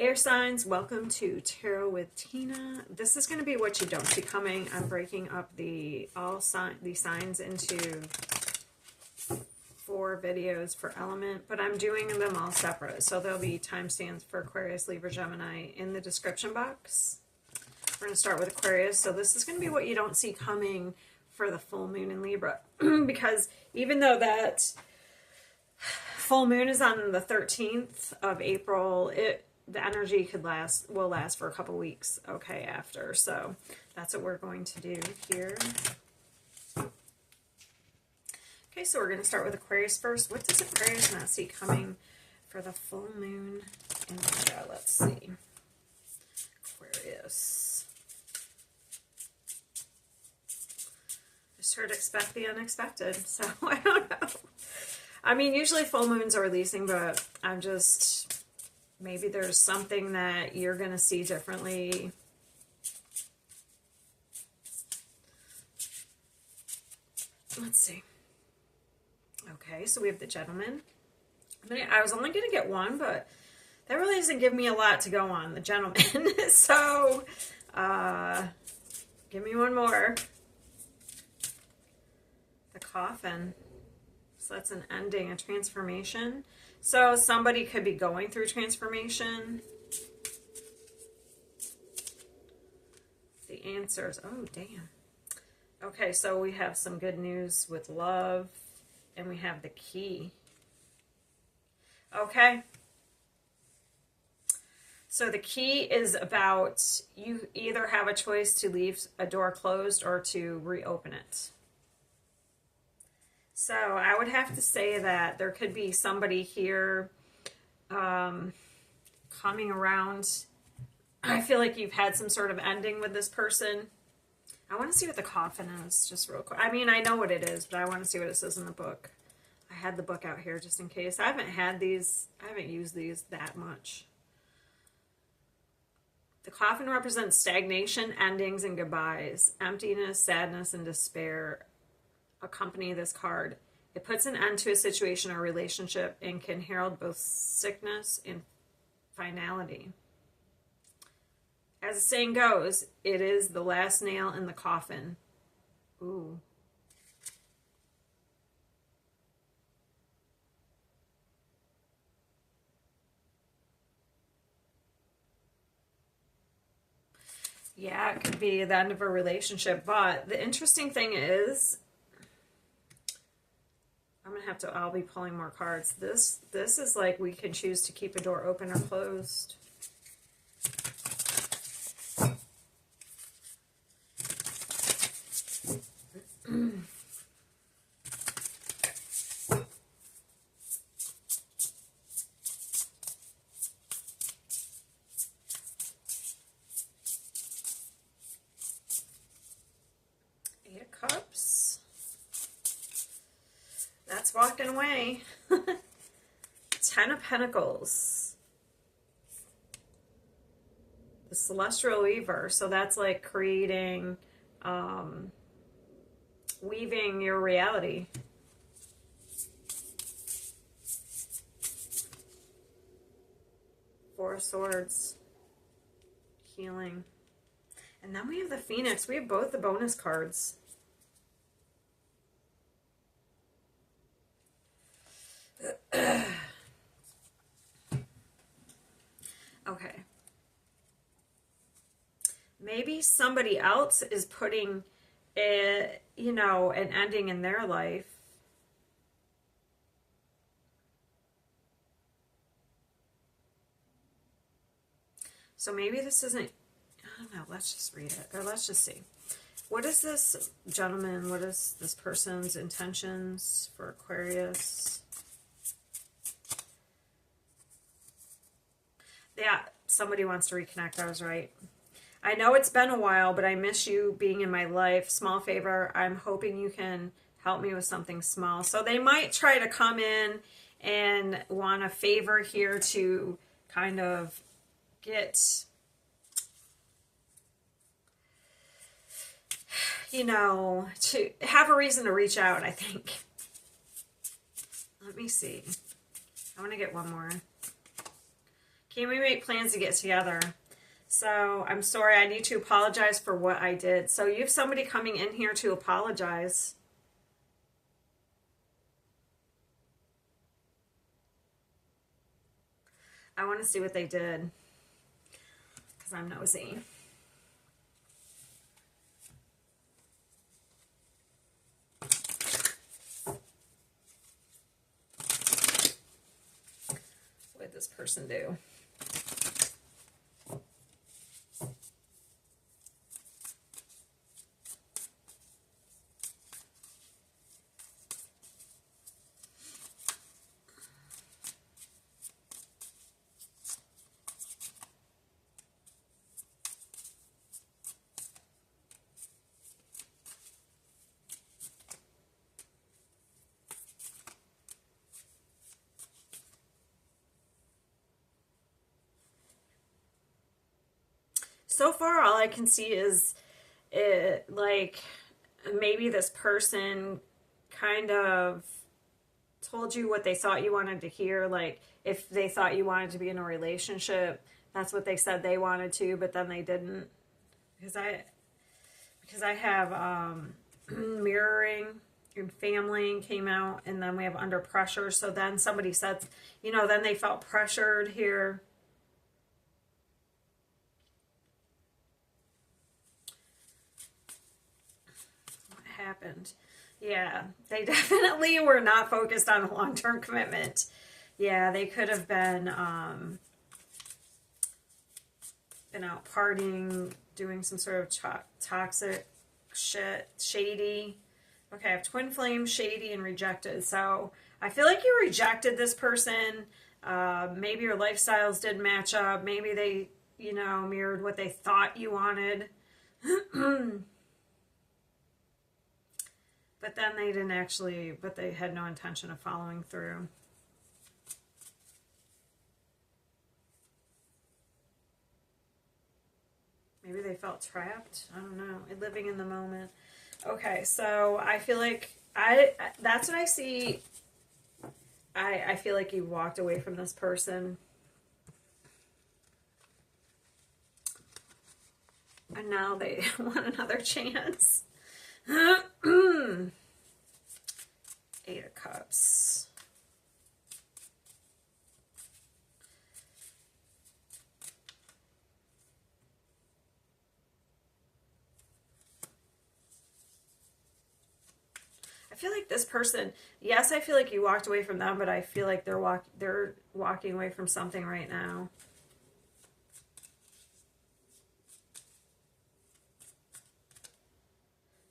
Air signs, welcome to Tarot with Tina. This is going to be what you don't see coming. I'm breaking up the signs into 4 videos for element, but I'm doing them all separate. So there'll be timestamps for Aquarius, Libra, Gemini in the description box. We're going to start with Aquarius. So this is going to be what you don't see coming for the full moon in Libra. Because even though that full moon is on the 13th of April, the energy will last for a couple weeks, okay, after. So that's what we're going to do here. Okay, so we're going to start with Aquarius first. What does Aquarius not see coming for the full moon in Libra? Let's see. Aquarius. Just heard expect the unexpected, so I don't know. I mean, usually full moons are releasing, but I'm just... maybe there's something that you're going to see differently. Let's see. Okay, so we have the Gentleman. I was only going to get one, but that really doesn't give me a lot to go on, the Gentleman. So, give me one more. The Coffin. So that's an ending, a transformation. So somebody could be going through transformation. The Answers. Oh, damn. Okay, so we have some good news with love. And we have the Key. Okay. So the Key is about you either have a choice to leave a door closed or to reopen it. So I would have to say that there could be somebody here coming around. I feel like you've had some sort of ending with this person. I want to see what the Coffin is, just real quick. I mean, I know what it is, but I want to see what it says in the book. I had the book out here just in case. I haven't used these that much. The Coffin represents stagnation, endings, and goodbyes. Emptiness, sadness, and despair accompany this card. It puts an end to a situation or relationship and can herald both sickness and finality. As the saying goes, it is the last nail in the coffin. Ooh. Yeah, it could be the end of a relationship, but the interesting thing is, I'll be pulling more cards. This is like we can choose to keep a door open or closed. Eight of Cups. That's walking away. 10 of Pentacles. The Celestial Weaver. So that's like creating, weaving your reality. Four of Swords. Healing. And then we have the Phoenix. We have both the bonus cards. Okay. Maybe somebody else is putting an ending in their life. So maybe this isn't, I don't know, let's just read it, or let's just see. What is this gentleman, what is this person's intentions for Aquarius? Yeah, somebody wants to reconnect. I was right. I know it's been a while, but I miss you being in my life. Small favor. I'm hoping you can help me with something small. So they might try to come in and want a favor here to kind of get, to have a reason to reach out, I think. Let me see. I want to get one more. Can we make plans to get together? So I'm sorry, I need to apologize for what I did. So you have somebody coming in here to apologize. I want to see what they did because I'm nosy. What did this person do? So far, all I can see is like maybe this person kind of told you what they thought you wanted to hear. Like if they thought you wanted to be in a relationship, that's what they said they wanted to, but then they didn't. Because I have mirroring and family came out, and then we have under pressure. So then somebody said, you know, then they felt pressured here. Happened. Yeah, they definitely were not focused on a long-term commitment. Yeah, they could have been out partying, doing some sort of toxic shit, shady. Okay, I have twin flame, shady, and rejected. So I feel like you rejected this person. Maybe your lifestyles didn't match up. Maybe they, you know, mirrored what they thought you wanted. But then they didn't actually, but they had no intention of following through. Maybe they felt trapped. I don't know. Living in the moment. Okay, so I feel like that's what I see. I feel like you walked away from this person. And now they want another chance. Eight of Cups. I feel like this person, yes, I feel like you walked away from them, but I feel like they're walking away from something right now.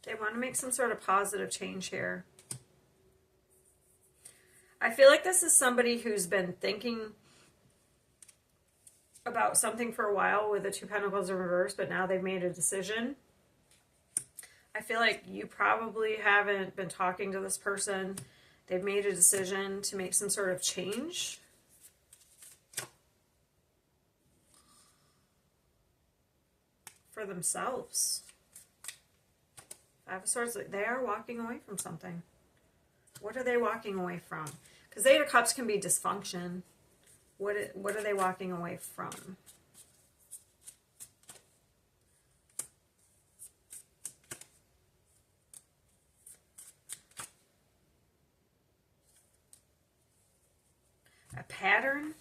They want to make some sort of positive change here. I feel like this is somebody who's been thinking about something for a while with the Two Pentacles in reverse, but now they've made a decision. I feel like you probably haven't been talking to this person. They've made a decision to make some sort of change. For themselves. Five of Swords, they are walking away from something. What are they walking away from? Because Eight of Cups can be dysfunction. What are they walking away from? A pattern?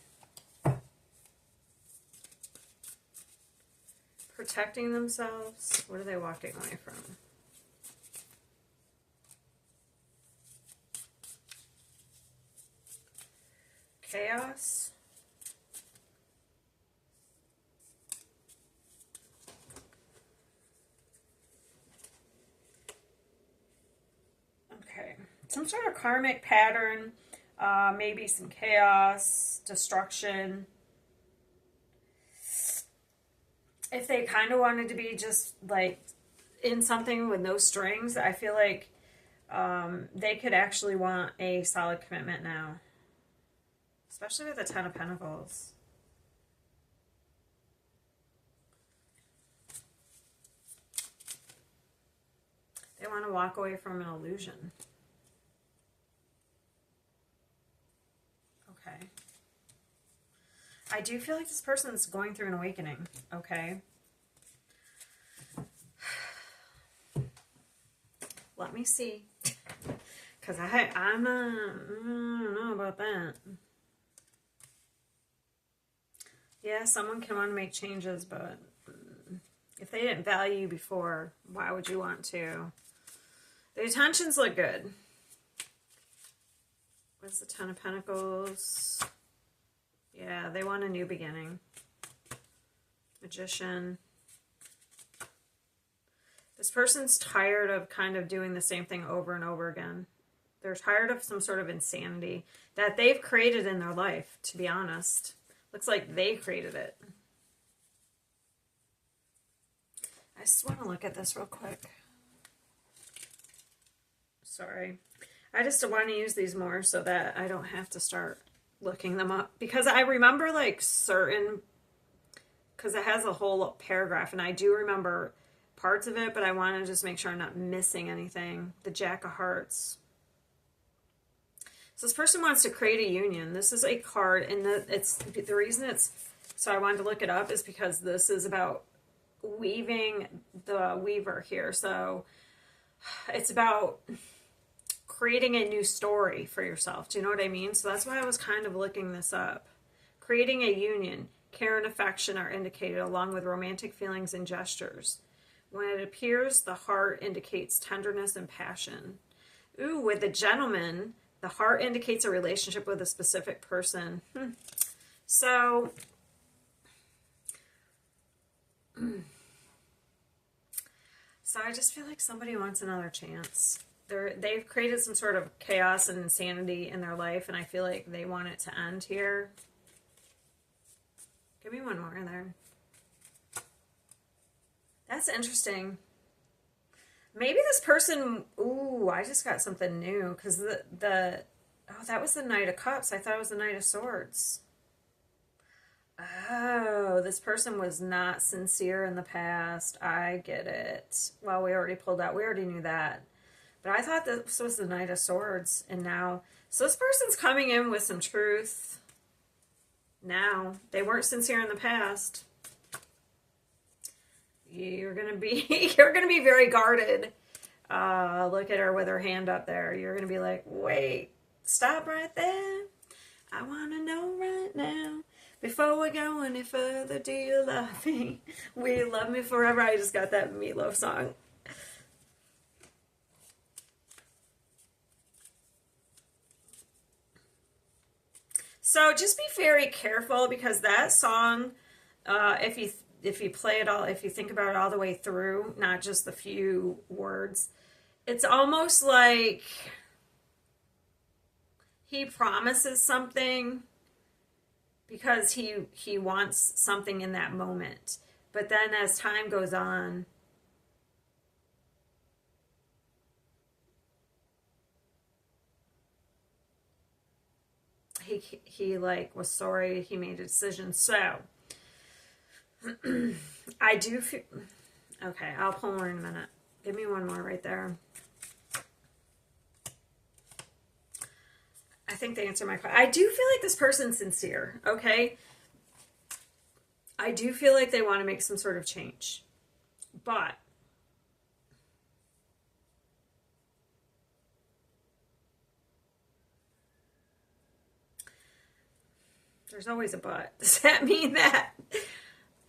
Protecting themselves? What are they walking away from? Chaos. Okay. Some sort of karmic pattern. Maybe some chaos, destruction. If they kind of wanted to be just like in something with no strings, I feel like they could actually want a solid commitment now. Especially with the Ten of Pentacles. They want to walk away from an illusion. Okay. I do feel like this person's going through an awakening, okay? Let me see. Because I'm not, I don't know about that. Yeah, someone can want to make changes, but if they didn't value you before, why would you want to? The intentions look good. What's the Ten of Pentacles? Yeah, they want a new beginning. Magician. This person's tired of kind of doing the same thing over and over again. They're tired of some sort of insanity that they've created in their life, to be honest. Looks like they created it. I just want to look at this real quick. Sorry. I just want to use these more so that I don't have to start looking them up. Because I remember like certain... Because it has a whole paragraph and I do remember parts of it, but I want to just make sure I'm not missing anything. The Jack of Hearts. So this person wants to create a union. This is a card, and the reason it's... So I wanted to look it up is because this is about weaving the weaver here. So it's about creating a new story for yourself. Do you know what I mean? So that's why I was kind of looking this up. Creating a union. Care and affection are indicated along with romantic feelings and gestures. When it appears, the heart indicates tenderness and passion. Ooh, with the gentleman, the heart indicates a relationship with a specific person. So, I just feel like somebody wants another chance. They've created some sort of chaos and insanity in their life, and I feel like they want it to end here. Give me one more in there. That's interesting. Maybe this person... Ooh, I just got something new. Because oh, that was the Knight of Cups. I thought it was the Knight of Swords. Oh, this person was not sincere in the past. I get it. Well, we already pulled out. We already knew that. But I thought this was the Knight of Swords. And now... So this person's coming in with some truth. Now, they weren't sincere in the past. You're gonna be very guarded. Look at her with her hand up there. You're gonna be like, wait, stop right there. I wanna know right now. Before we go any further, do you love me? Will you love me forever? I just got that Meatloaf song. So just be very careful because that song, if you play it all, if you think about it all the way through, not just the few words, it's almost like he promises something because he wants something in that moment. But then as time goes on, he like was sorry he made a decision. So I do feel... Okay, I'll pull more in a minute. Give me one more right there. I think they answered my question. I do feel like this person's sincere, okay? I do feel like they want to make some sort of change. But there's always a but. Does that mean that?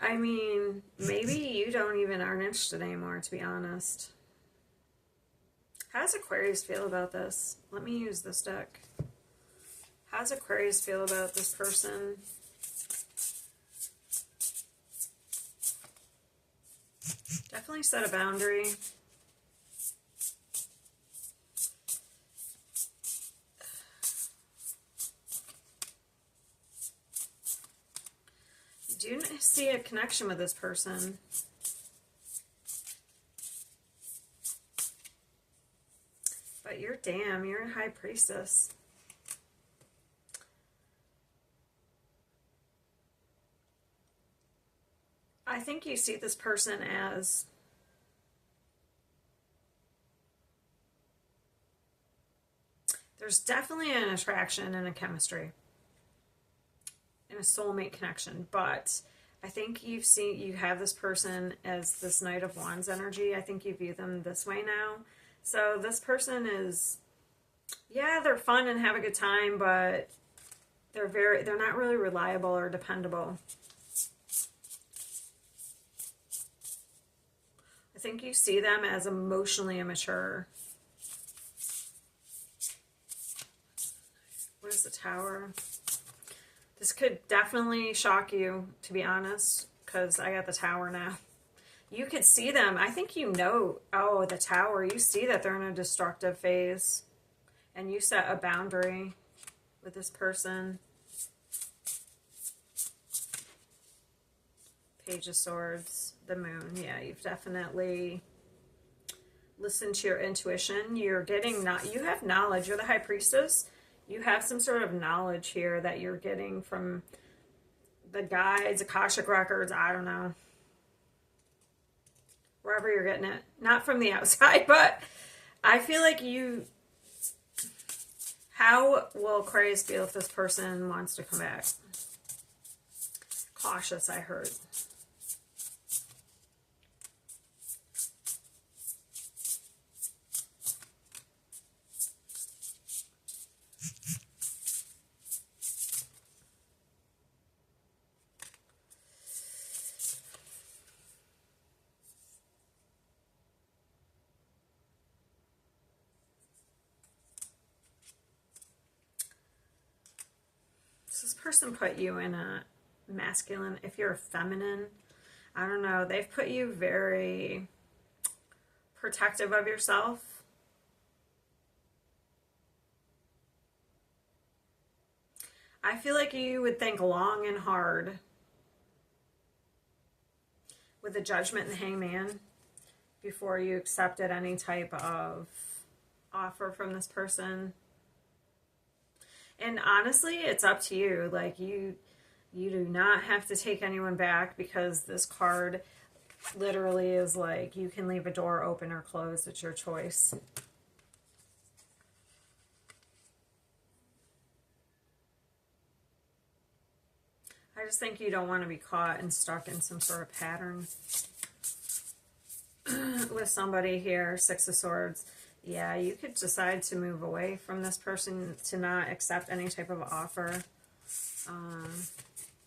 I mean, maybe you aren't interested anymore, to be honest. How does Aquarius feel about this? Let me use this deck. How does Aquarius feel about this person? Definitely set a boundary. You do see a connection with this person. But you're a high priestess. I think you see this person as there's definitely an attraction and a chemistry. And a soulmate connection, but I think you have this person as this Knight of Wands energy. I think you view them this way now. So this person is, yeah, they're fun and have a good time, but they're not really reliable or dependable. I think you see them as emotionally immature. What is the Tower? This could definitely shock you, to be honest, because I got the Tower now. You could see them. I think you know, oh, the Tower. You see that they're in a destructive phase. And you set a boundary with this person. Page of Swords, the Moon. Yeah, you've definitely listened to your intuition. You're getting, you have knowledge. You're the High Priestess. You have some sort of knowledge here that you're getting from the guides, Akashic Records, I don't know. Wherever you're getting it. Not from the outside, but I feel like you... How will Aquarius feel if this person wants to come back? Cautious, I heard. This person put you in a masculine, if you're a feminine, I don't know, they've put you very protective of yourself. I feel like you would think long and hard with the Judgment and the Hangman before you accepted any type of offer from this person. And honestly, it's up to you. Like, you do not have to take anyone back, because this card literally is like, you can leave a door open or closed. It's your choice. I just think you don't want to be caught and stuck in some sort of pattern with somebody here. Six of Swords. Yeah, you could decide to move away from this person, to not accept any type of offer.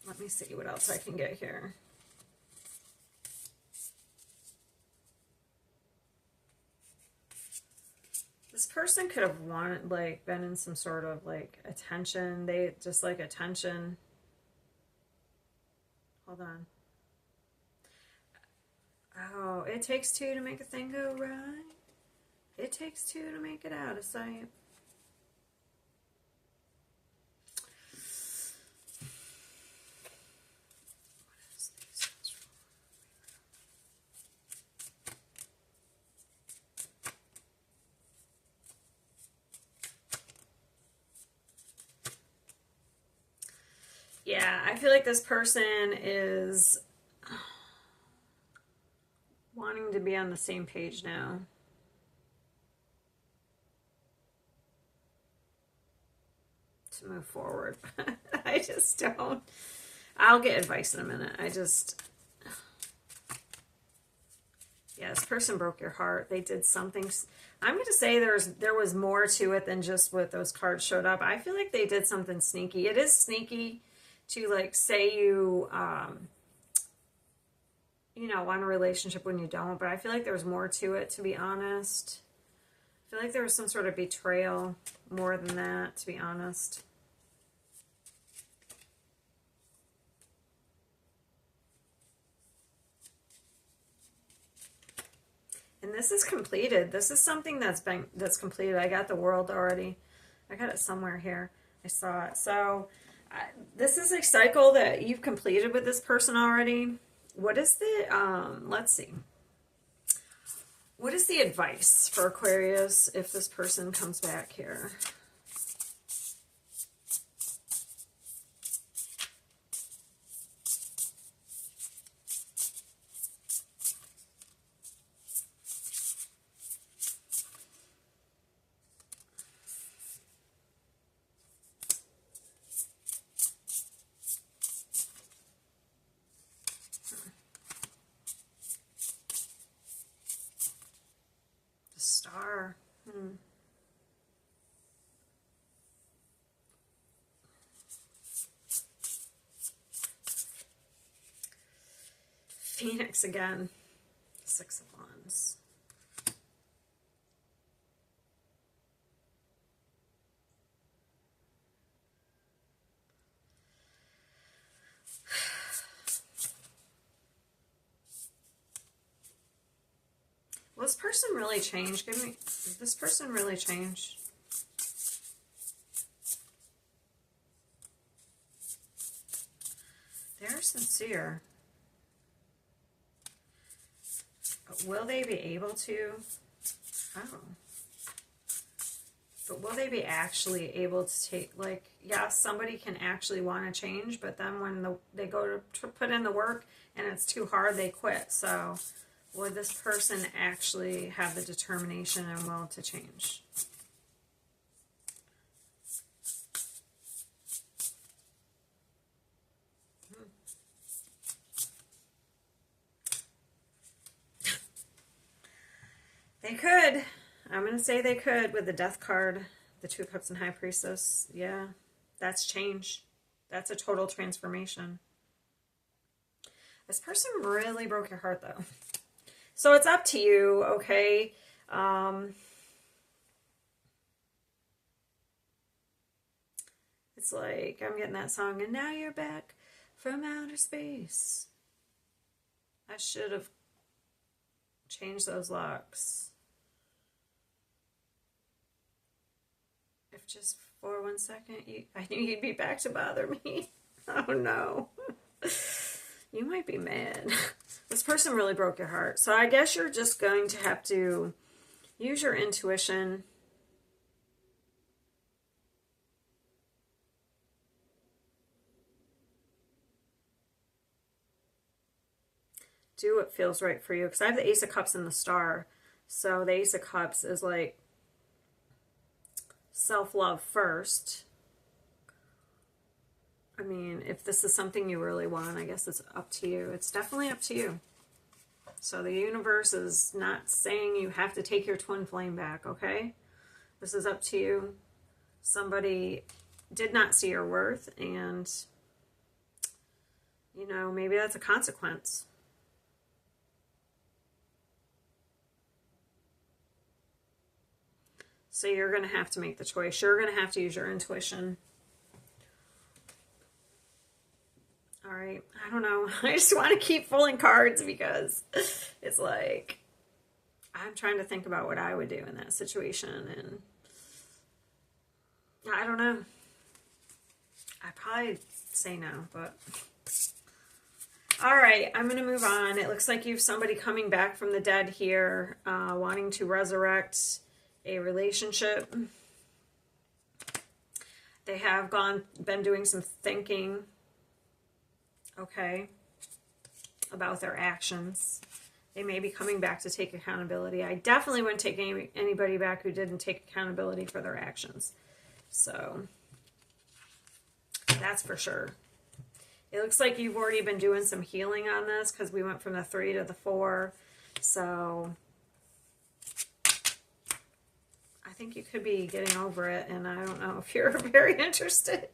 Let me see what else I can get here. This person could have wanted, like, been in some sort of, like, attention. They just like attention. Hold on. Oh, it takes two to make a thing go right. It takes two to make it out of sight. Yeah, I feel like this person is wanting to be on the same page now. To move forward. I just don't. I'll get advice in a minute. Yeah, this person broke your heart. They did something. I'm going to say there was more to it than just what those cards showed up. I feel like they did something sneaky. It is sneaky to, like, say you, you know, want a relationship when you don't, but I feel like there's more to it, to be honest. I feel like there was some sort of betrayal more than that, to be honest. And this is completed. This is something that's completed. I got the World already. I got it somewhere here. I saw it. So this is a cycle that you've completed with this person already. What is the, let's see. What is the advice for Aquarius if this person comes back here? Phoenix again. Six of Wands. Will this person really change? Did this person really change? They're sincere. But will they be able to? Oh. But will they be actually able to take, like, yes, somebody can actually want to change, but then when they go to put in the work and it's too hard, they quit. So would this person actually have the determination and will to change? They could. I'm going to say they could with the Death card, the Two Cups and High Priestess. Yeah, that's change. That's a total transformation. This person really broke your heart, though. So it's up to you, okay? It's like, I'm getting that song, and now you're back from outer space. I should have changed those locks. If just for 1 second, I knew you'd be back to bother me. Oh no. You might be mad. This person really broke your heart. So I guess you're just going to have to use your intuition. Do what feels right for you. Because I have the Ace of Cups and the Star. So the Ace of Cups is like self-love first. I mean, if this is something you really want, I guess it's up to you. It's definitely up to you. So the universe is not saying you have to take your twin flame back, okay? This is up to you. Somebody did not see your worth, and, you know, maybe that's a consequence. So you're going to have to make the choice. You're going to have to use your intuition. All right. I don't know. I just want to keep pulling cards because it's like, I'm trying to think about what I would do in that situation. And I don't know. I'd probably say no, but all right. I'm going to move on. It looks like you have somebody coming back from the dead here, wanting to resurrect a relationship. They have been doing some thinking, okay, about their actions. They may be coming back to take accountability. I definitely wouldn't take anybody back who didn't take accountability for their actions. So that's for sure. It looks like you've already been doing some healing on this because we went from the 3 to the 4. So I think you could be getting over it, and I don't know if you're very interested.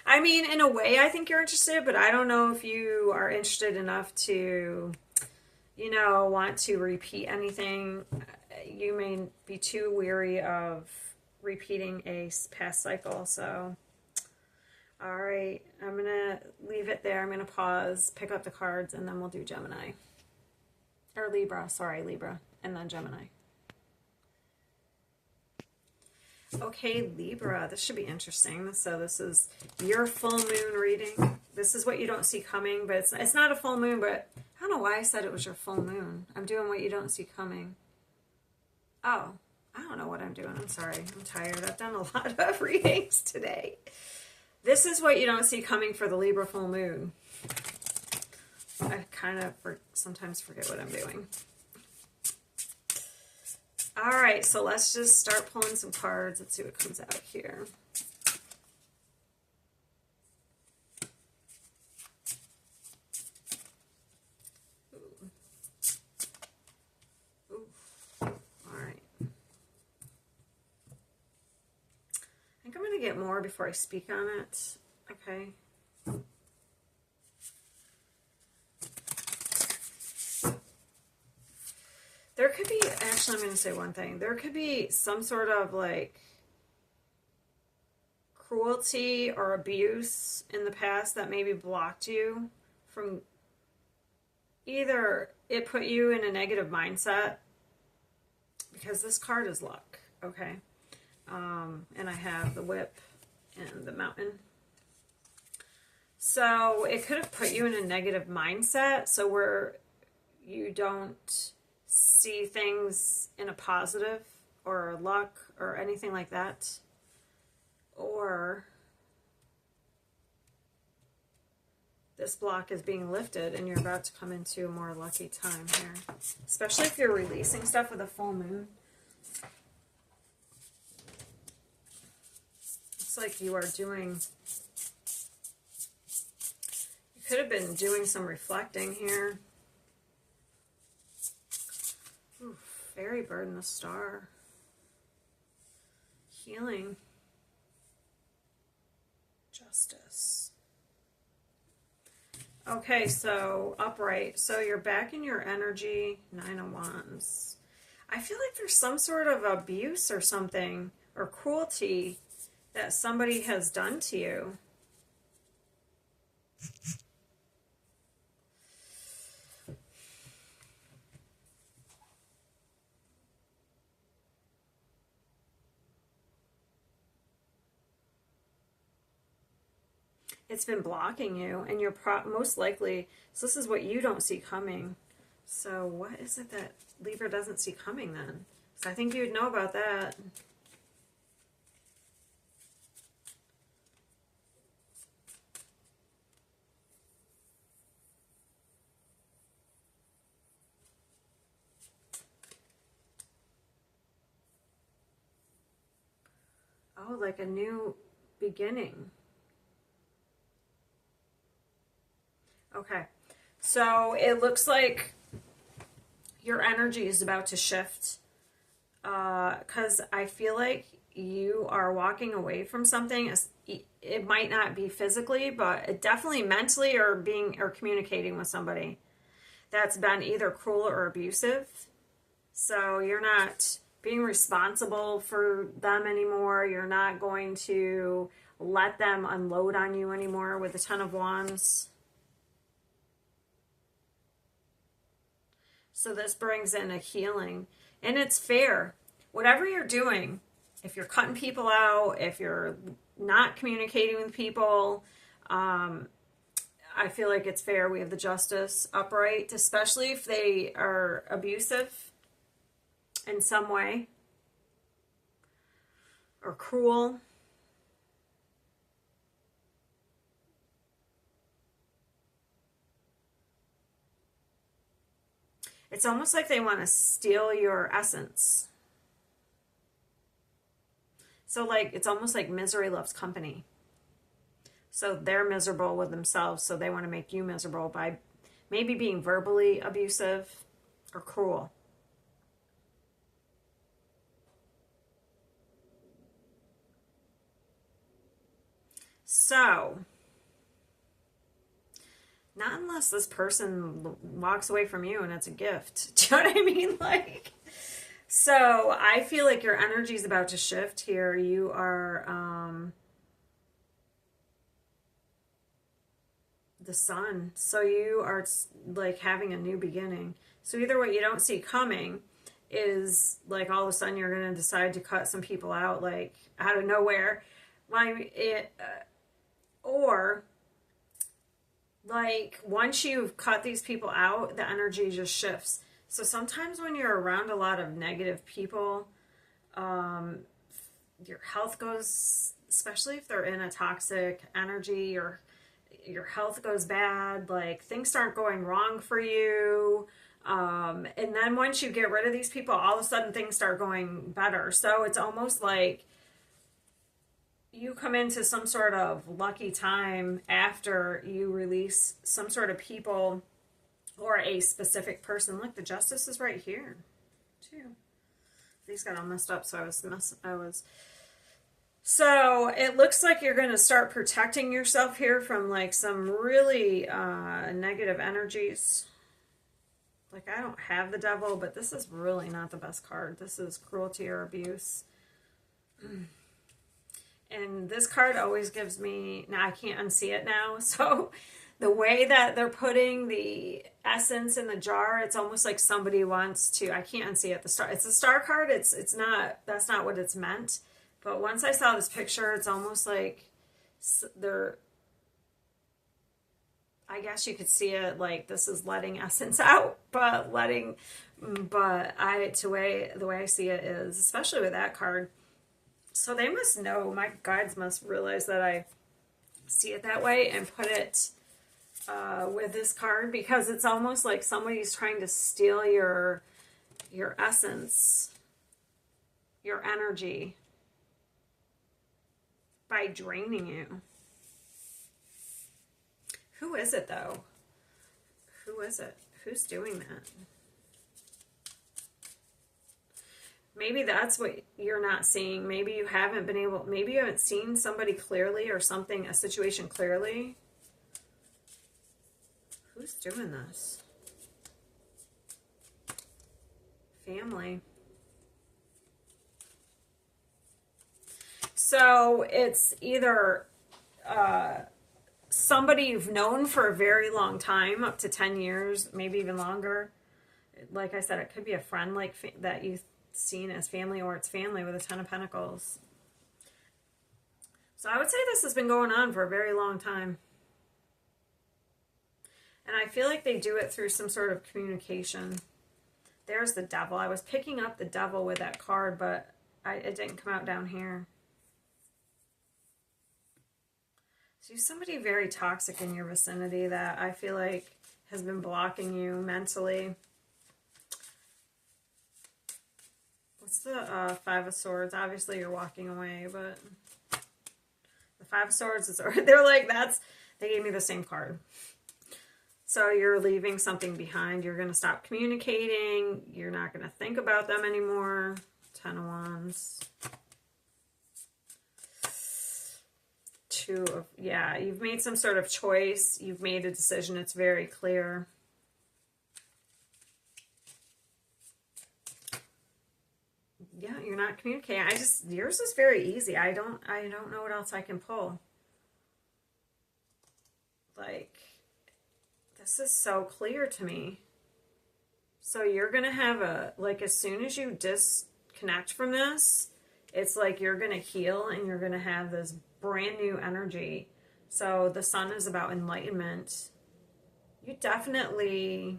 I mean, in a way, I think you're interested, but I don't know if you are interested enough to, you know, want to repeat anything. You may be too weary of repeating a past cycle, so all right, I'm going to leave it there. I'm going to pause, pick up the cards, and then we'll do Gemini. Or Libra, sorry, Libra, and then Gemini. Okay, Libra, this should be interesting. So this is your full moon reading. This is what you don't see coming, but it's not a full moon, but I don't know why I said it was your full moon. I'm doing what you don't see coming. Oh, I don't know what I'm doing. I'm sorry. I'm tired. I've done a lot of readings today. This is what you don't see coming for the Libra full moon. I kind of sometimes forget what I'm doing. All right, so let's just start pulling some cards. Let's see what comes out here. Ooh. Ooh. All right. I think I'm going to get more before I speak on it. Okay. There could be, actually, I'm going to say one thing. There could be some sort of like cruelty or abuse in the past that maybe blocked you from, either it put you in a negative mindset, because this card is luck, okay? And I have the whip and the mountain. So it could have put you in a negative mindset, so where you don't see things in a positive or luck or anything like that. Or this block is being lifted and you're about to come into a more lucky time here. Especially if you're releasing stuff with a full moon. It's like you are doing, you could have been doing some reflecting here. Ooh, fairy bird and the star. Healing. Justice. Okay, so upright. So you're back in your energy. 9 of Wands. I feel like there's some sort of abuse or something, or cruelty that somebody has done to you. It's been blocking you, and you're most likely, so this is what you don't see coming. So what is it that Libra doesn't see coming then? So I think you'd know about that. Oh, like a new beginning. Okay, so it looks like your energy is about to shift, because I feel like you are walking away from something. It might not be physically, but it definitely mentally, or communicating with somebody that's been either cruel or abusive. So you're not being responsible for them anymore. You're not going to let them unload on you anymore with the 10 of Wands. So this brings in a healing, and it's fair. Whatever you're doing, if you're cutting people out, if you're not communicating with people, I feel like it's fair. We have the Justice upright, especially if they are abusive in some way or cruel. It's almost like they want to steal your essence. So like, it's almost like misery loves company. So they're miserable with themselves, so they want to make you miserable by maybe being verbally abusive or cruel. So, not unless this person walks away from you and it's a gift. Do you know what I mean? Like, so I feel like your energy is about to shift here. You are the sun. So you are like having a new beginning. So either what you don't see coming is like all of a sudden you're going to decide to cut some people out, like out of nowhere. Or like once you've cut these people out, the energy just shifts. So sometimes when you're around a lot of negative people, your health goes, especially if they're in a toxic energy, or your health goes bad, like things start going wrong for you. And then once you get rid of these people, all of a sudden things start going better. So it's almost like you come into some sort of lucky time after you release some sort of people or a specific person. Look, the Justice is right here too. These got all messed up, so So it looks like you're going to start protecting yourself here from like some really negative energies. Like, I don't have the devil, but this is really not the best card. This is cruelty or abuse. And this card always gives me, now I can't unsee it now, so the way that they're putting the essence in the jar, it's almost like somebody wants to, I can't unsee it. It's a star card. It's not, that's not what it's meant. But once I saw this picture, it's almost like they're, I guess you could see it like this is letting essence out, but the way I see it is, especially with that card. So they must know, my guides must realize that I see it that way and put it with this card, because it's almost like somebody's trying to steal your essence, your energy, by draining you. Who is it, though? Who is it? Who's doing that? Maybe that's what you're not seeing. Maybe you haven't been able, maybe you haven't seen somebody clearly or something, a situation clearly. Who's doing this? Family. So it's either somebody you've known for a very long time, up to 10 years, maybe even longer. Like I said, it could be a friend like that you've seen as family, or it's family with a 10 of Pentacles. So I would say this has been going on for a very long time. And I feel like they do it through some sort of communication. There's the devil. I was picking up the devil with that card, but it didn't come out down here. So somebody very toxic in your vicinity that I feel like has been blocking you mentally. What's the Five of Swords? Obviously you're walking away, but the Five of Swords is, they're like, they gave me the same card. So you're leaving something behind. You're going to stop communicating. You're not going to think about them anymore. 10 of Wands. Yeah, you've made some sort of choice. You've made a decision. It's very clear. Yeah, you're not communicating. Yours is very easy. I don't know what else I can pull. Like, this is so clear to me. So you're going to have as soon as you disconnect from this, it's like you're going to heal and you're going to have this brand new energy. So the sun is about enlightenment. You definitely,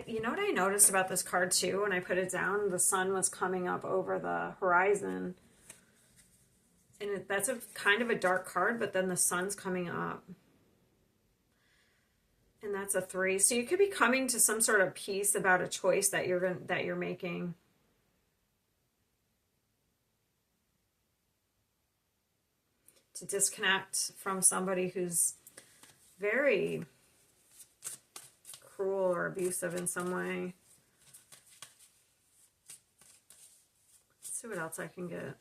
you know what I noticed about this card too, when I put it down, the sun was coming up over the horizon. And that's a kind of a dark card, but then the sun's coming up. And that's a 3. So you could be coming to some sort of peace about a choice that you're making. To disconnect from somebody who's very cruel or abusive in some way. Let's see what else I can get.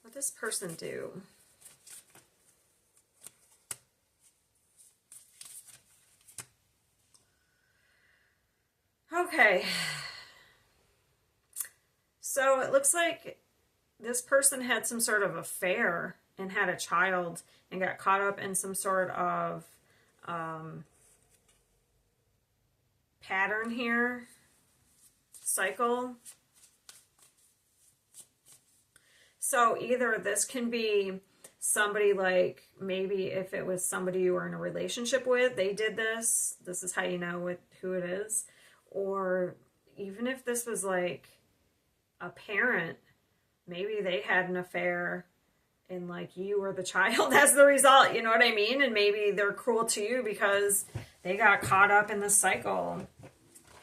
What does this person do? Okay. So it looks like this person had some sort of affair and had a child and got caught up in some sort of pattern here, cycle. So either this can be somebody, like maybe if it was somebody you were in a relationship with, they did this. This is how you know who it is. Or even if this was like a parent, maybe they had an affair and like you were the child as the result, you know what I mean? And maybe they're cruel to you because they got caught up in this cycle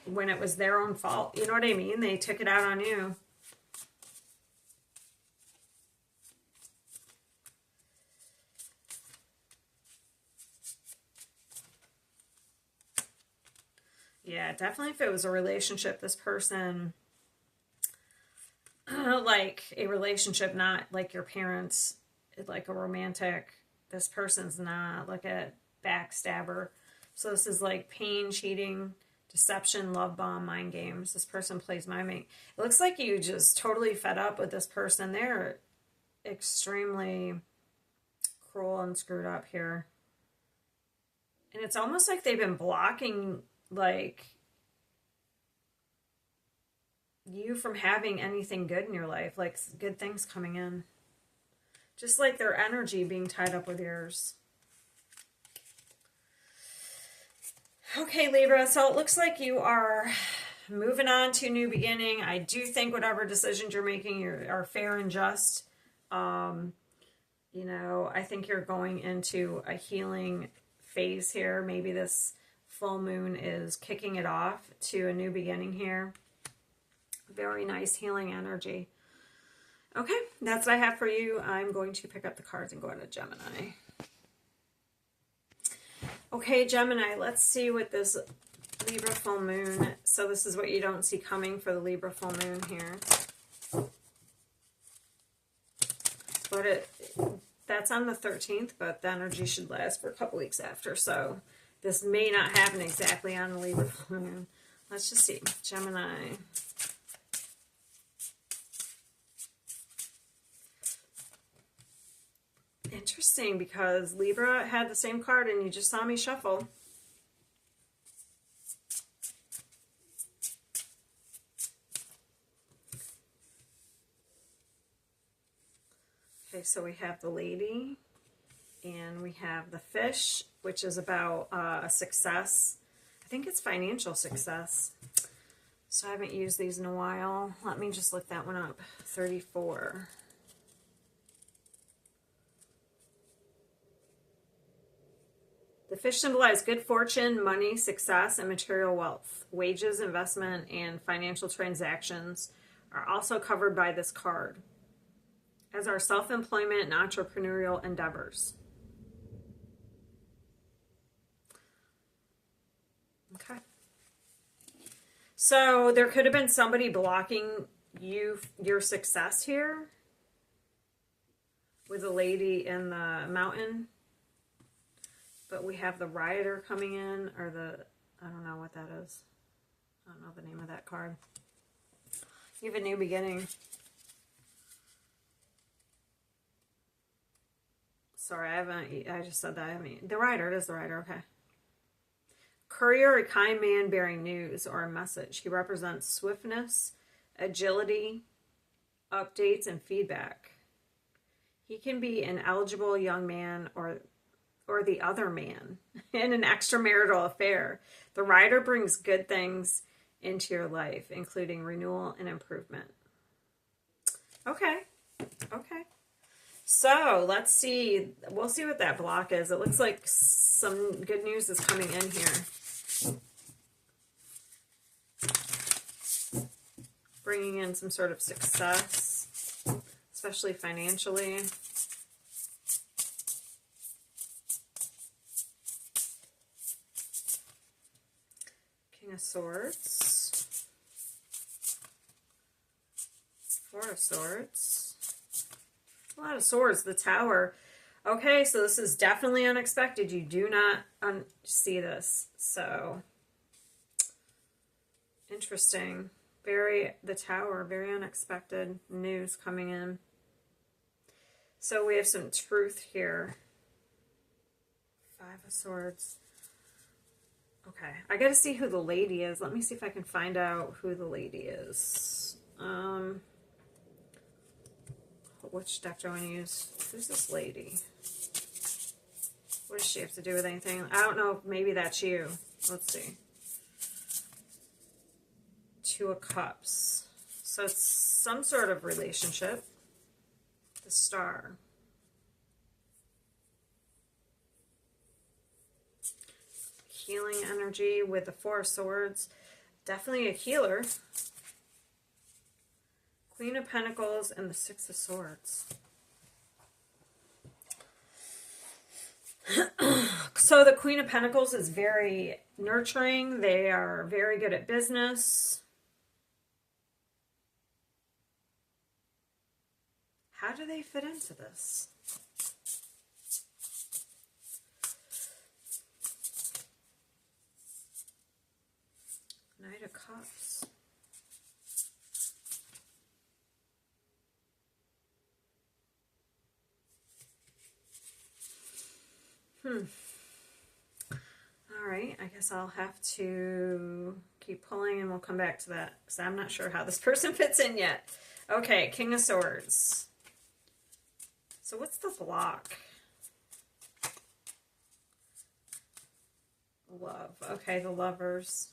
when it was their own fault. You know what I mean? They took it out on you. Yeah, definitely if it was a relationship, this person, like a relationship, not like your parents, like a romantic, this person's not like a backstabber. So this is like pain, cheating, deception, love bomb, mind games. This person plays mind game. It looks like you just totally fed up with this person. They're extremely cruel and screwed up here. And it's almost like they've been blocking, like, you from having anything good in your life, like good things coming in. Just like their energy being tied up with yours. Okay, Libra, so it looks like you are moving on to a new beginning. I do think whatever decisions you're making are fair and just. You know, I think you're going into a healing phase here. Maybe this full moon is kicking it off to a new beginning here. Very nice healing energy. Okay, that's what I have for you. I'm going to pick up the cards and go into Gemini. Okay, Gemini, let's see what this Libra full moon. So this is what you don't see coming for the Libra full moon here. But that's on the 13th, but the energy should last for a couple weeks after. So this may not happen exactly on the Libra full moon. Let's just see. Gemini. Interesting, because Libra had the same card and you just saw me shuffle. Okay, so we have the lady and we have the fish, which is about a success. I think it's financial success. So I haven't used these in a while. Let me just look that one up. 34. The fish symbolize good fortune, money, success, and material wealth. Wages, investment, and financial transactions are also covered by this card, as are self-employment and entrepreneurial endeavors. Okay. So there could have been somebody blocking your success here with a lady in the mountain. But we have the Rider coming in, or I don't know what that is. I don't know the name of that card. You have a new beginning. Sorry, I just said that. The Rider, it is the Rider, okay. Courier, a kind man bearing news or a message. He represents swiftness, agility, updates, and feedback. He can be an eligible young man or the other man in an extramarital affair. The Rider brings good things into your life, including renewal and improvement. Okay. Okay. So let's see. We'll see what that block is. It looks like some good news is coming in here. Bringing in some sort of success, especially financially. King of Swords, Four of Swords, a lot of swords, the Tower. Okay, so this is definitely unexpected. You do not see this, so interesting. The Tower, very unexpected news coming in. So we have some truth here. Five of Swords. Okay, I gotta see who the lady is. Let me see if I can find out who the lady is. Which deck do I want to use? Who's this lady? What does she have to do with anything? I don't know. Maybe that's you. Let's see. Two of Cups. So it's some sort of relationship. The Star. Healing energy with the Four of Swords. Definitely a healer. Queen of Pentacles and the Six of Swords. So the Queen of Pentacles is very nurturing. They are very good at business. How do they fit into this? Cups. All right, I guess I'll have to keep pulling and we'll come back to that because I'm not sure how this person fits in yet. Okay, King of Swords. So what's the block? Love. Okay, the Lovers.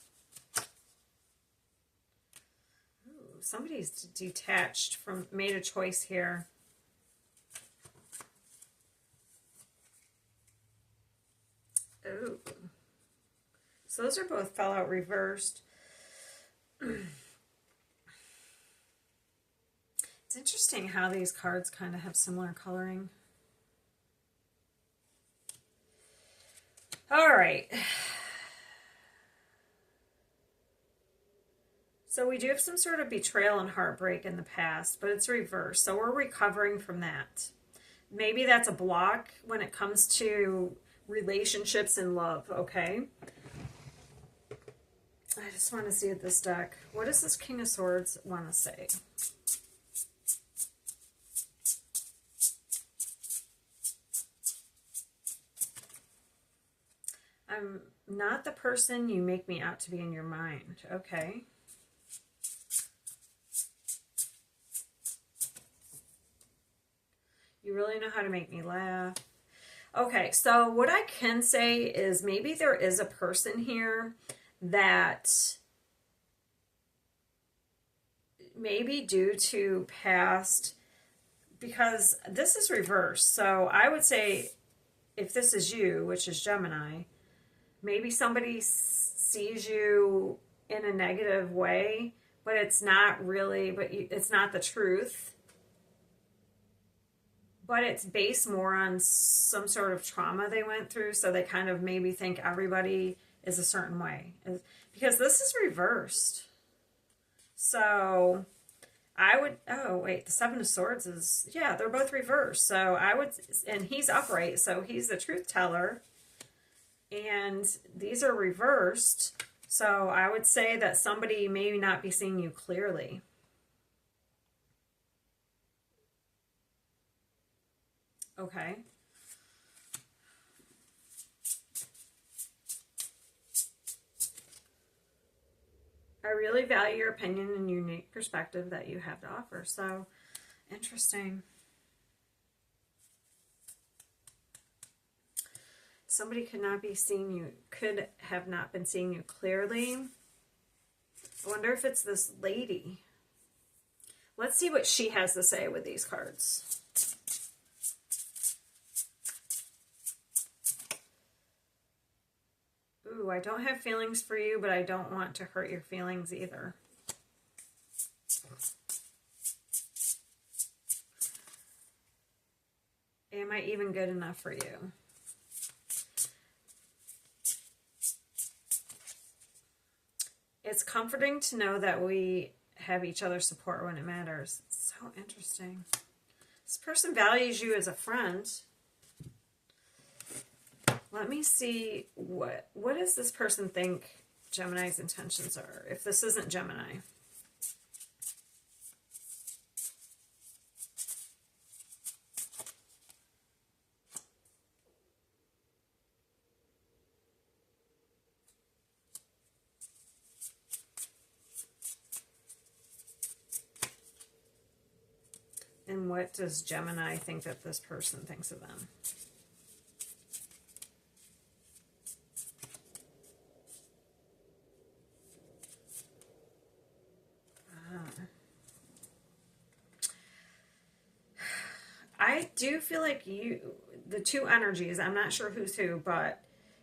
Ooh, somebody's detached from, made a choice here. Ooh. So those are both fell out reversed. It's interesting how these cards kind of have similar coloring. All right. So we do have some sort of betrayal and heartbreak in the past, but it's reversed. So we're recovering from that. Maybe that's a block when it comes to relationships and love, okay? I just want to see at this deck. What does this King of Swords want to say? I'm not the person you make me out to be in your mind. Okay. You really know how to make me laugh. Okay, so what I can say is maybe there is a person here that maybe due to past, because this is reversed. So I would say if this is you, which is Gemini, maybe somebody sees you in a negative way, but it's not really, it's not the truth. But it's based more on some sort of trauma they went through, so they kind of maybe think everybody is a certain way. Because this is reversed. So I would, oh wait, the Seven of Swords is, yeah, they're both reversed. So I would, and he's upright, so he's the truth teller. And these are reversed. So I would say that somebody may not be seeing you clearly. Okay. I really value your opinion and unique perspective that you have to offer. So, interesting. Somebody could not be seeing you, could have not been seeing you clearly. I wonder if it's this lady. Let's see what she has to say with these cards. Ooh, I don't have feelings for you, but I don't want to hurt your feelings either. Am I even good enough for you? It's comforting to know that we have each other's support when it matters. It's so interesting. This person values you as a friend. Let me see what does this person think Gemini's intentions are, if this isn't Gemini. And what does Gemini think that this person thinks of them? I do feel like the two energies, I'm not sure who's who, but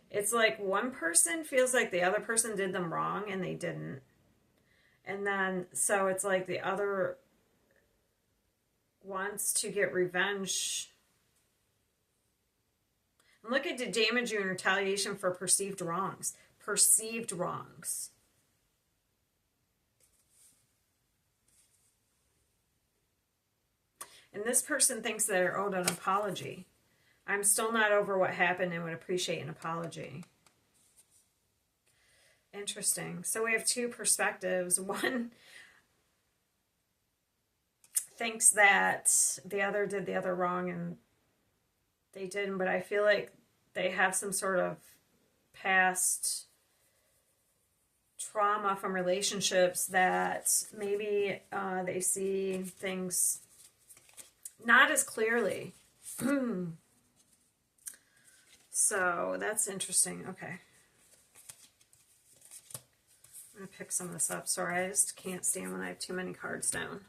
it's like one person feels like the other person did them wrong and they didn't. And then, so it's like the other wants to get revenge. And look at to damage you in retaliation for perceived wrongs. Perceived wrongs. And this person thinks they're owed an apology. I'm still not over what happened and would appreciate an apology. Interesting. So we have two perspectives. One thinks that the other did the other wrong and they didn't, but I feel like they have some sort of past trauma from relationships that maybe they see things not as clearly. So that's interesting. Okay. I'm going to pick some of this up. Sorry, I just can't stand when I have too many cards down.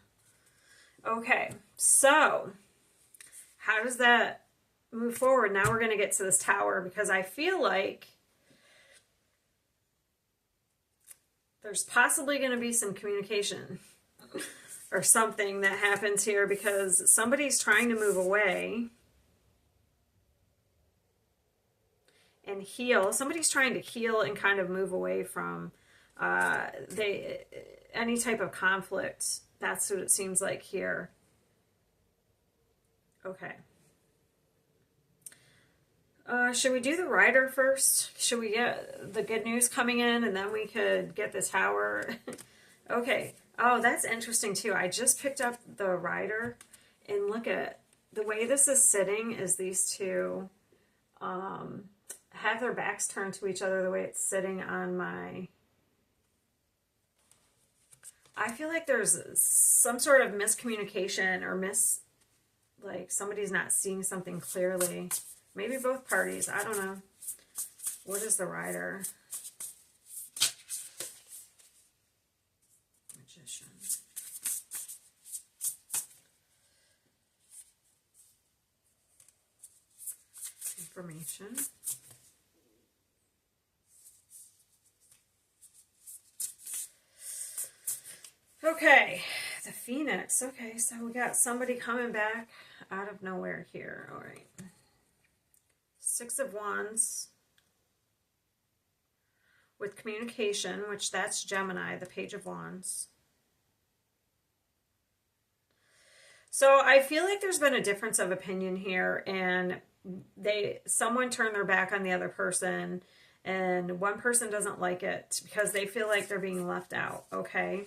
Okay, so how does that move forward? Now we're going to get to this Tower, because I feel like there's possibly going to be some communication or something that happens here, because somebody's trying to move away and heal. Somebody's trying to heal and kind of move away from any type of conflict. That's what it seems like here. Okay. Should we do the Rider first? Should we get the good news coming in and then we could get the Tower? Okay. Oh, that's interesting too. I just picked up the Rider, and look at the way this is sitting is these two have their backs turned to each other, the way it's sitting on my... I feel like there's some sort of miscommunication or like somebody's not seeing something clearly. Maybe both parties. I don't know. What is the Rider? Magician. Information. Okay, the Phoenix. Okay, so we got somebody coming back out of nowhere here. All right. Six of Wands with communication, which that's Gemini, the Page of Wands. So I feel like there's been a difference of opinion here, and someone turned their back on the other person, and one person doesn't like it because they feel like they're being left out, okay?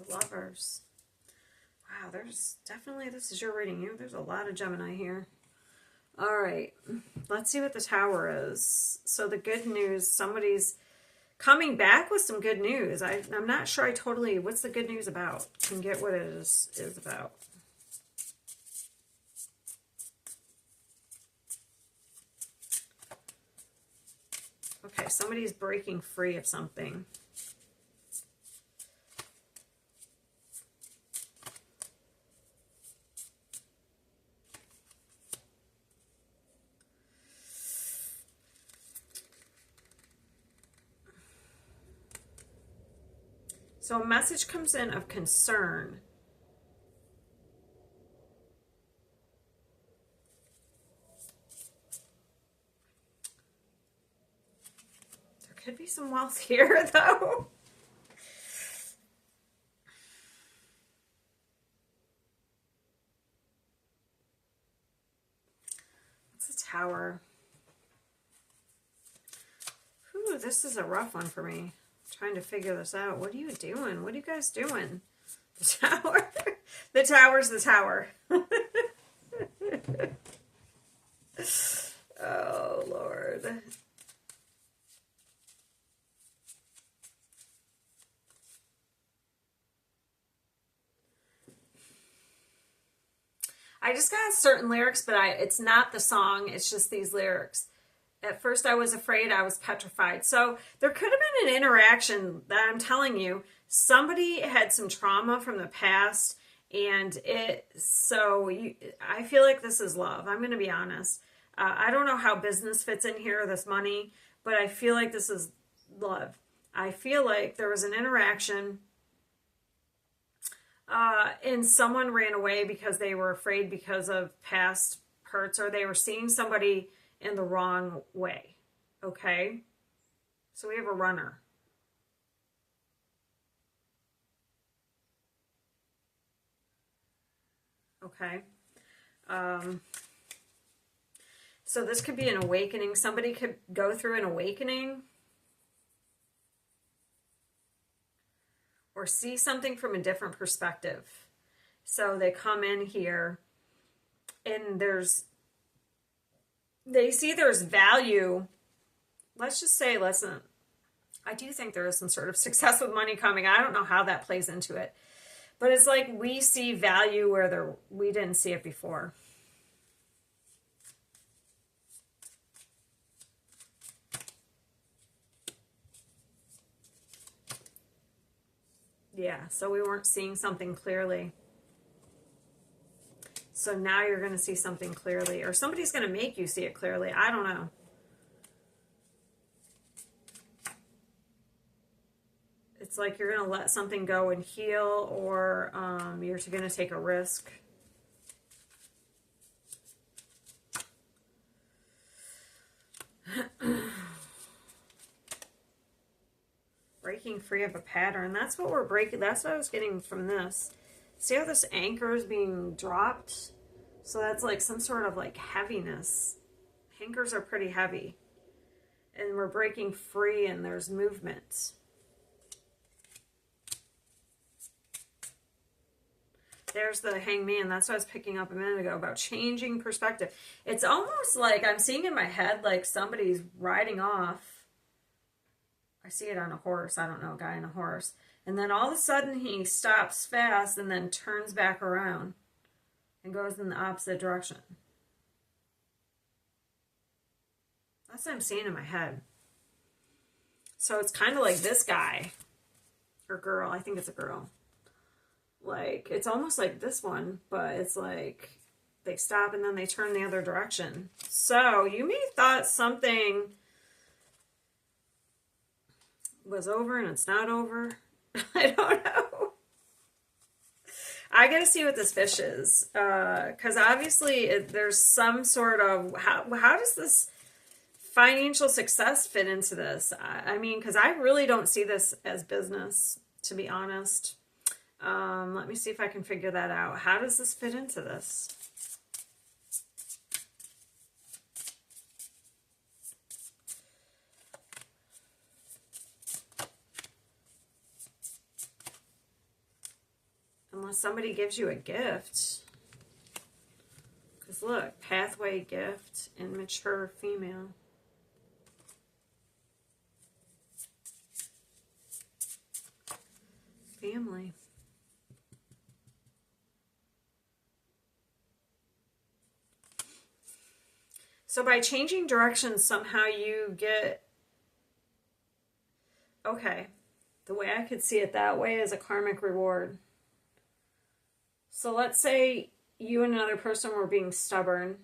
Lovers. Wow, there's definitely, this is your reading. There's a lot of Gemini here. All right, let's see what the Tower is. So the good news, somebody's coming back with some good news. I'm not sure I totally, what's the good news about? Can get what it is about. Okay, somebody's breaking free of something. So a message comes in of concern. There could be some wealth here, though. What's the Tower? Ooh, this is a rough one for me. Trying to figure this out. What are you doing? What are you guys doing? The Tower. The Tower's the Tower. Oh, Lord. I just got certain lyrics, but it's not the song. It's just these lyrics. At first I was afraid, I was petrified. So there could have been an interaction that I'm telling you, somebody had some trauma from the past, and I feel like this is love. I'm going to be honest. I don't know how business fits in here, this money, but I feel like this is love. I feel like there was an interaction and someone ran away because they were afraid because of past hurts, or they were seeing somebody in the wrong way. Okay? So we have a runner. Okay. So this could be an awakening. Somebody could go through an awakening or see something from a different perspective. So they come in here and they see there's value. Let's just say, listen, I do think there is some sort of success with money coming. I don't know how that plays into it. But it's like we see value where we didn't see it before. Yeah, so we weren't seeing something clearly. So now you're going to see something clearly. Or somebody's going to make you see it clearly. I don't know. It's like you're going to let something go and heal, or you're going to take a risk. Breaking free of a pattern. That's what we're breaking. That's what I was getting from this. See how this anchor is being dropped? So that's like some sort of like heaviness. Anchors are pretty heavy. And we're breaking free and there's movement. There's the hangman. That's what I was picking up a minute ago about changing perspective. It's almost like I'm seeing in my head like somebody's riding off. I see it on a horse. I don't know, a guy on a horse. And then all of a sudden he stops fast and then turns back around and goes in the opposite direction. That's what I'm seeing in my head. So it's kind of like this guy or girl. I think it's a girl. Like, it's almost like this one, but it's like they stop and then they turn the other direction. So you may have thought something was over and it's not over. I don't know. I gotta see what this fish is, because obviously there's some sort of how does this financial success fit into this? I mean, because I really don't see this as business, to be honest. Let me see if I can figure that out. How does this fit into this? Unless somebody gives you a gift. Because look, pathway, gift, immature female. Family. So by changing directions, somehow you get... Okay. The way I could see it that way is a karmic reward. So let's say you and another person were being stubborn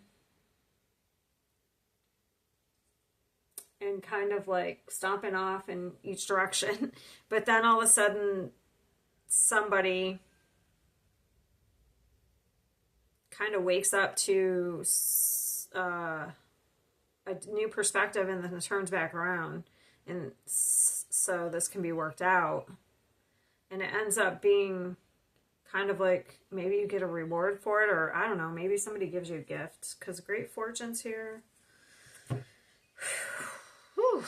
and kind of like stomping off in each direction. But then all of a sudden, somebody kind of wakes up to a new perspective and then turns back around. And so this can be worked out. And it ends up being kind of like maybe you get a reward for it, or I don't know, maybe somebody gives you a gift, because great fortune's here. Whew.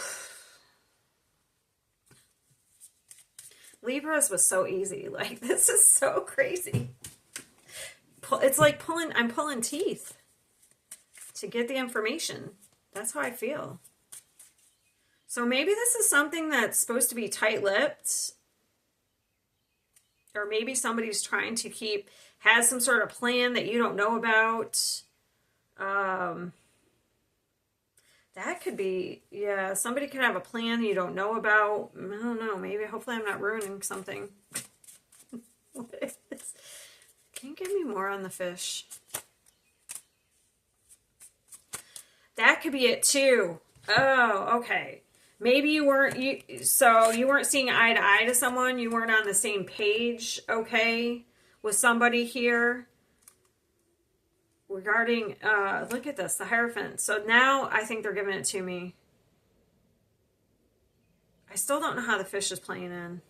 Libras was so easy. Like, this is so crazy. It's like I'm pulling teeth to get the information. That's how I feel. So maybe this is something that's supposed to be tight-lipped. Or maybe somebody's trying to has some sort of plan that you don't know about. That could be, yeah, somebody could have a plan you don't know about. I don't know, maybe, hopefully I'm not ruining something. What is this? Can you give me more on the fish? That could be it too. Oh, okay. Maybe you weren't seeing eye to eye to someone. You weren't on the same page, okay, with somebody here regarding, look at this, the Hierophant. So now I think they're giving it to me. I still don't know how the fish is playing in.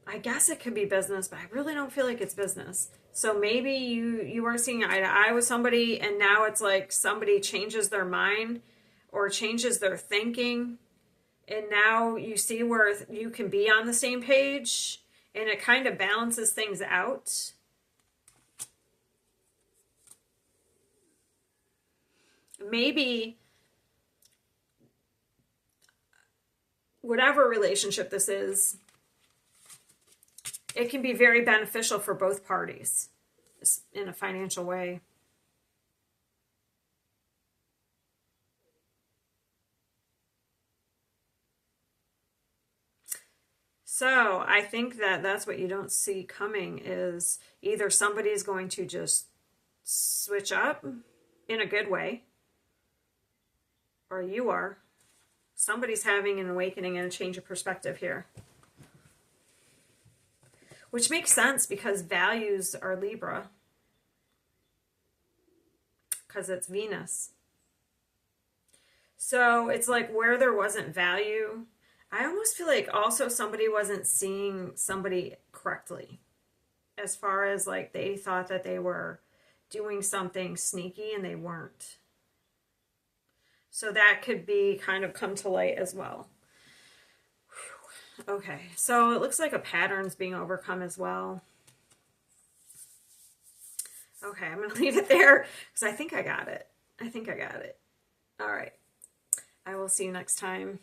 I guess it could be business, but I really don't feel like it's business. So maybe you weren't seeing eye to eye with somebody, and now it's like somebody changes their mind or changes their thinking, and now you see where you can be on the same page, and it kind of balances things out. Maybe whatever relationship this is, it can be very beneficial for both parties in a financial way. So I think that that's what you don't see coming, is either somebody's going to just switch up in a good way, or you are. Somebody's having an awakening and a change of perspective here. Which makes sense because values are Libra. Because it's Venus. So it's like where there wasn't value, I almost feel like also somebody wasn't seeing somebody correctly. As far as like they thought that they were doing something sneaky and they weren't. So that could be kind of come to light as well. Whew. Okay, so it looks like a pattern's being overcome as well. Okay, I'm going to leave it there because I think I got it. I think I got it. All right. I will see you next time.